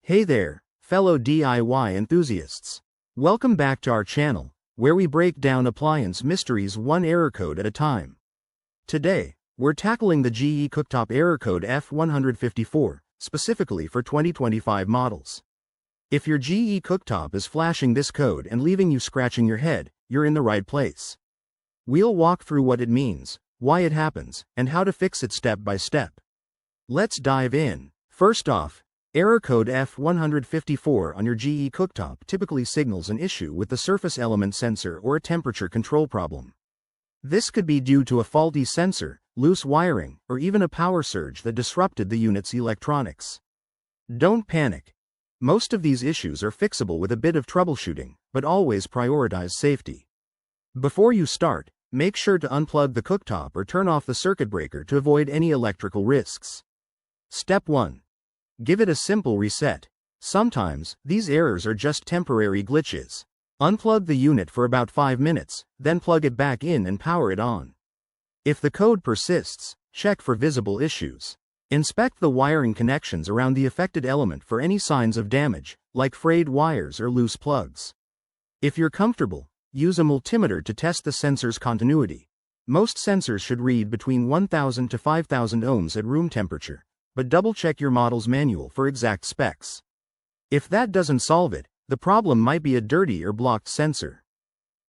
Hey there, fellow DIY enthusiasts. Welcome back to our channel, where we break down appliance mysteries one error code at a time. Today, we're tackling the GE Cooktop Error Code F154, specifically for 2025 models. If your GE Cooktop is flashing this code and leaving you scratching your head, you're in the right place. We'll walk through what it means, why it happens, and how to fix it step by step. Let's dive in. First off, Error code F154 on your GE Cooktop typically signals an issue with the surface element sensor or a temperature control problem. This could be due to a faulty sensor, loose wiring, or even a power surge that disrupted the unit's electronics. Don't panic. Most of these issues are fixable with a bit of troubleshooting, but always prioritize safety. Before you start, make sure to unplug the cooktop or turn off the circuit breaker to avoid any electrical risks. Step 1. Give it a simple reset. Sometimes, these errors are just temporary glitches. Unplug the unit for about 5 minutes, then plug it back in and power it on. If the code persists, check for visible issues. Inspect the wiring connections around the affected element for any signs of damage, like frayed wires or loose plugs. If you're comfortable, use a multimeter to test the sensor's continuity. Most sensors should read between 1000 to 5000 ohms at room temperature, but double-check your model's manual for exact specs. If that doesn't solve it, the problem might be a dirty or blocked sensor.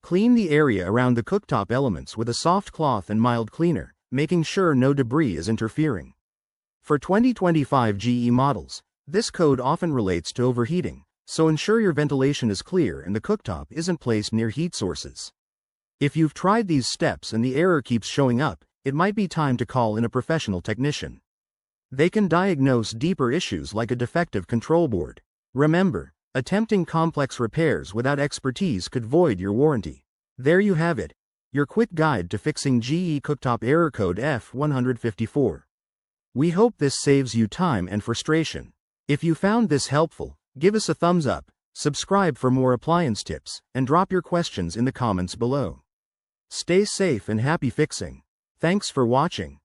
Clean the area around the cooktop elements with a soft cloth and mild cleaner, making sure no debris is interfering. For 2025 GE models, this code often relates to overheating, so ensure your ventilation is clear and the cooktop isn't placed near heat sources. If you've tried these steps and the error keeps showing up, it might be time to call in a professional technician. They can diagnose deeper issues like a defective control board. Remember, attempting complex repairs without expertise could void your warranty. There you have it, your quick guide to fixing GE Cooktop Error Code F154. We hope this saves you time and frustration. If you found this helpful, give us a thumbs up, subscribe for more appliance tips, and drop your questions in the comments below. Stay safe and happy fixing. Thanks for watching.